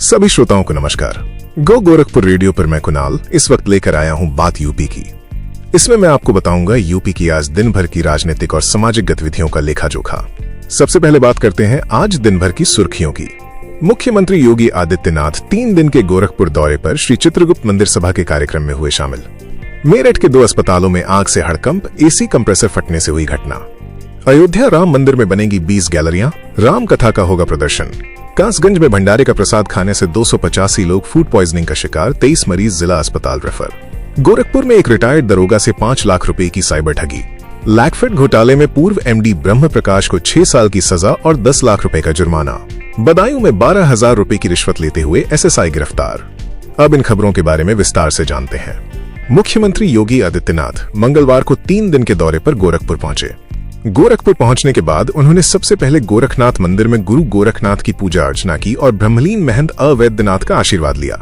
सभी श्रोताओं को नमस्कार। गो गोरखपुर रेडियो पर मैं कुणाल इस वक्त लेकर आया हूं बात यूपी की। इसमें मैं आपको बताऊंगा यूपी की आज दिन भर की राजनीतिक और सामाजिक गतिविधियों का लेखा जोखा। सबसे पहले बात करते हैं आज दिन भर की सुर्खियों की। मुख्यमंत्री योगी आदित्यनाथ 3 दिन के गोरखपुर दौरे पर श्री चित्रगुप्त मंदिर सभा के कार्यक्रम में हुए शामिल। मेरठ के 2 अस्पतालों में आग से हड़कंप, एसी कंप्रेसर फटने से हुई घटना। अयोध्या राम मंदिर में बनेगी 20 गैलरियां, राम कथा का होगा प्रदर्शन। कासगंज में भंडारे का प्रसाद खाने से 285 लोग फूड पॉइजनिंग का शिकार, 23 मरीज जिला अस्पताल रेफर। गोरखपुर में एक रिटायर्ड दरोगा से 5 लाख रुपए की साइबर ठगी। लैकफेड घोटाले में पूर्व एमडी ब्रह्म प्रकाश को 6 साल की सजा और 10 लाख रुपए का जुर्माना। बदायूं में 12,000 रुपए की रिश्वत लेते हुए एसएसआई गिरफ्तार। अब इन खबरों के बारे में विस्तार से जानते हैं। मुख्यमंत्री योगी आदित्यनाथ मंगलवार को 3 दिन के दौरे पर गोरखपुर पहुंचे। गोरखपुर पहुंचने के बाद उन्होंने सबसे पहले गोरखनाथ मंदिर में गुरु गोरखनाथ की पूजा अर्चना की और ब्रह्मलीन महंत अवैद्यनाथ का आशीर्वाद लिया।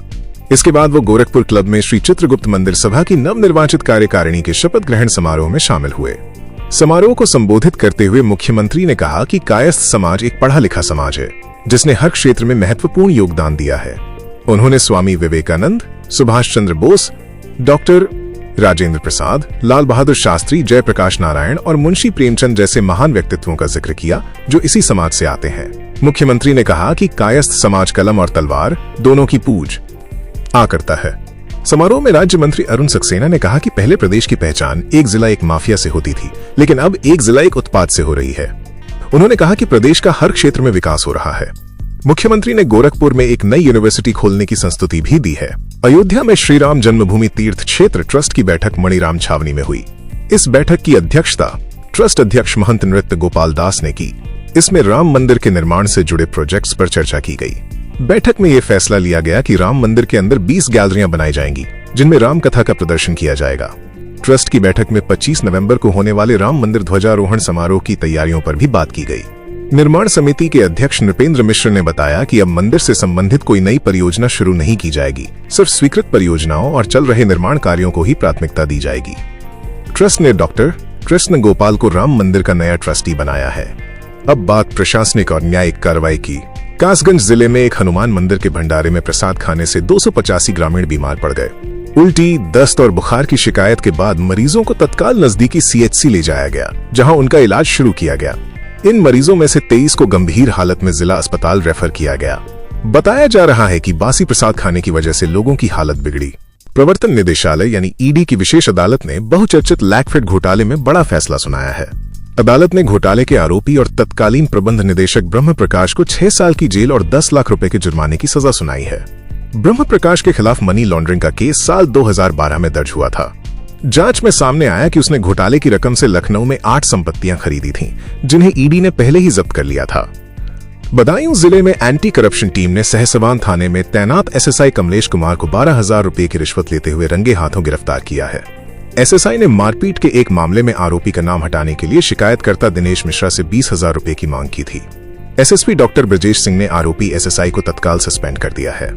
इसके बाद वो गोरखपुर क्लब में श्री चित्रगुप्त मंदिर सभा की नवनिर्वाचित कार्यकारिणी के शपथ ग्रहण समारोह में शामिल हुए। समारोह को संबोधित करते हुए मुख्यमंत्री ने कहा कि कायस्थ समाज एक पढ़ा लिखा समाज है जिसने हर क्षेत्र में महत्वपूर्ण योगदान दिया है। उन्होंने स्वामी विवेकानंद, सुभाष चंद्र बोस, डॉक्टर राजेंद्र प्रसाद, लाल बहादुर शास्त्री, जयप्रकाश नारायण और मुंशी प्रेमचंद जैसे महान व्यक्तित्वों का जिक्र किया जो इसी समाज से आते हैं। मुख्यमंत्री ने कहा कि कायस्थ समाज कलम और तलवार दोनों की पूज आ करता है। समारोह में राज्य मंत्री अरुण सक्सेना ने कहा कि पहले प्रदेश की पहचान एक जिला एक माफिया से होती थी, लेकिन अब एक जिला एक उत्पाद से हो रही है। उन्होंने कहा कि प्रदेश का हर क्षेत्र में विकास हो रहा है। मुख्यमंत्री ने गोरखपुर में एक नई यूनिवर्सिटी खोलने की संस्तुति भी दी है। अयोध्या में श्री राम जन्मभूमि तीर्थ क्षेत्र ट्रस्ट की बैठक मणिराम छावनी में हुई। इस बैठक की अध्यक्षता ट्रस्ट अध्यक्ष महंत नृत्य गोपाल दास ने की। इसमें राम मंदिर के निर्माण से जुड़े प्रोजेक्ट्स पर चर्चा की गई। बैठक में यह फैसला लिया गया कि राम मंदिर के अंदर 20 गैलरियां बनाई जाएंगी जिनमें राम कथा का प्रदर्शन किया जाएगा। ट्रस्ट की बैठक में 25 नवंबर को होने वाले राम मंदिर ध्वजारोहण समारोह की तैयारियों पर भी बात की गई। निर्माण समिति के अध्यक्ष नृपेंद्र मिश्र ने बताया कि अब मंदिर से संबंधित कोई नई परियोजना शुरू नहीं की जाएगी, सिर्फ स्वीकृत परियोजनाओं और चल रहे निर्माण कार्यों को ही प्राथमिकता दी जाएगी। ट्रस्ट ने डॉक्टर कृष्ण गोपाल को राम मंदिर का नया ट्रस्टी बनाया है। अब बात प्रशासनिक और न्यायिक कार्रवाई की। कासगंज जिले में एक हनुमान मंदिर के भंडारे में प्रसाद खाने से 285 ग्रामीण बीमार पड़ गए। उल्टी, दस्त और बुखार की शिकायत के बाद मरीजों को तत्काल नजदीकी सीएचसी ले जाया गया, जहां उनका इलाज शुरू किया गया। इन मरीजों में से 23 को गंभीर हालत में जिला अस्पताल रेफर किया गया। बताया जा रहा है कि बासी प्रसाद खाने की वजह से लोगों की हालत बिगड़ी। प्रवर्तन निदेशालय यानी ईडी की विशेष अदालत ने बहुचर्चित लैकफेड घोटाले में बड़ा फैसला सुनाया है। अदालत ने घोटाले के आरोपी और तत्कालीन प्रबंध निदेशक ब्रह्म प्रकाश को 6 साल की जेल और 10 लाख रुपए के जुर्माने की सजा सुनाई है। ब्रह्म प्रकाश के खिलाफ मनी लॉन्ड्रिंग का केस साल 2012 में दर्ज हुआ था। जांच में सामने आया कि उसने घोटाले की रकम से लखनऊ में 8 संपत्तियां खरीदी थीं, जिन्हें ईडी ने पहले ही जब्त कर लिया था। बदायूं जिले में एंटी करप्शन टीम ने सहसवान थाने में तैनात एसएसआई कमलेश कुमार को 12,000 रुपए की रिश्वत लेते हुए रंगे हाथों गिरफ्तार किया है। एसएसआई ने मारपीट के एक मामले में आरोपी का नाम हटाने के लिए शिकायतकर्ता दिनेश मिश्रा से 20,000 रुपए की मांग की थी। एसएसपी डॉक्टर ब्रजेश सिंह ने आरोपी एसएसआई को तत्काल सस्पेंड कर दिया है।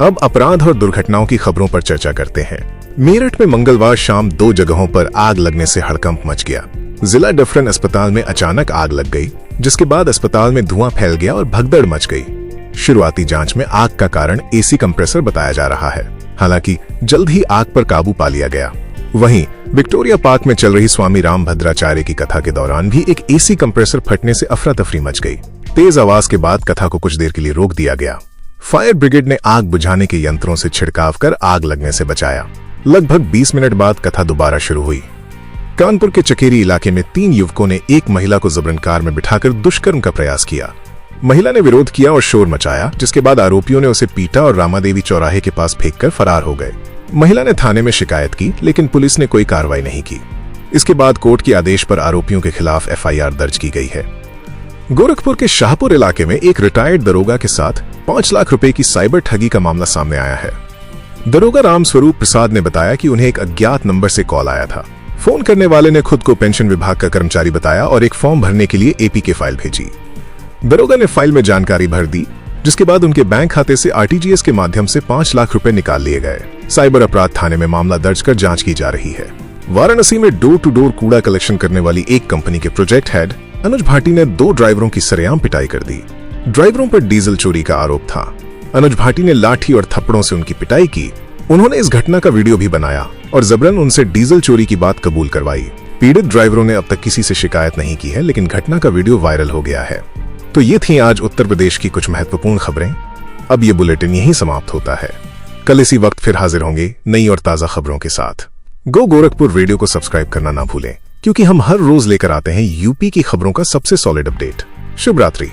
अब अपराध और दुर्घटनाओं की खबरों पर चर्चा करते हैं। मेरठ में मंगलवार शाम 2 जगहों पर आग लगने से हड़कंप मच गया। जिला डिफरेंट अस्पताल में अचानक आग लग गई, जिसके बाद अस्पताल में धुआं फैल गया और भगदड़ मच गई। शुरुआती जांच में आग का कारण एसी कंप्रेसर बताया जा रहा है। हालांकि जल्द ही आग पर काबू पा लिया गया। वहीं विक्टोरिया पार्क में चल रही स्वामी राम भद्राचार्य की कथा के दौरान भी एक एसी कंप्रेसर फटने से अफरा तफरी मच गई। तेज आवाज के बाद कथा को कुछ देर के लिए रोक दिया गया। फायर ब्रिगेड ने आग बुझाने के यंत्रों से छिड़काव कर आग लगने से बचाया। लगभग 20 मिनट बाद कथा दोबारा शुरू हुई। कानपुर के चकेरी इलाके में 3 युवकों ने एक महिला को जबरन कार में बिठाकर दुष्कर्म का प्रयास किया। महिला ने विरोध किया और शोर मचाया, जिसके बाद आरोपियों ने उसे पीटा और रामादेवी चौराहे के पास फेंककर फरार हो गए। महिला ने थाने में शिकायत की, लेकिन पुलिस ने कोई कार्रवाई नहीं की। इसके बाद कोर्ट के आदेश पर आरोपियों के खिलाफ एफआईआर दर्ज की गई है। गोरखपुर के शाहपुर इलाके में एक रिटायर्ड दरोगा के साथ 5 लाख रुपए की साइबर ठगी का मामला सामने आया है। दरोगा रामस्वरूप प्रसाद ने बताया कि उन्हें एक अज्ञात नंबर से कॉल आया था। फोन करने वाले ने खुद को पेंशन विभाग का कर्मचारी बताया और एक फॉर्म भरने के लिए एपीके फाइल भेजी। दरोगा ने फाइल में जानकारी भर दी, जिसके बाद उनके बैंक खाते से आरटीजीएस के माध्यम से 5 लाख रुपए निकाल लिए गए। साइबर अपराध थाने में मामला दर्ज कर जांच की जा रही है। वाराणसी में डोर टू डोर कूड़ा कलेक्शन करने वाली एक कंपनी के प्रोजेक्ट हेड अनुज भाटी ने 2 ड्राइवरों की सरेआम पिटाई कर दी। ड्राइवरों पर डीजल चोरी का आरोप था। अनुज भाटी ने लाठी और थप्पड़ों से उनकी पिटाई की। उन्होंने इस घटना का वीडियो भी बनाया और जबरन उनसे डीजल चोरी की बात कबूल करवाई। पीड़ित ड्राइवरों ने अब तक किसी से शिकायत नहीं की है, लेकिन घटना का वीडियो वायरल हो गया है। तो ये थी आज उत्तर प्रदेश की कुछ महत्वपूर्ण खबरें। अब ये बुलेटिन यहीं समाप्त होता है। कल इसी वक्त फिर हाजिर होंगे नई और ताजा खबरों के साथ। गो गोरखपुर रेडियो को सब्सक्राइब करना ना भूलें, क्योंकि हम हर रोज लेकर आते हैं यूपी की खबरों का सबसे सॉलिड अपडेट। शुभ रात्रि।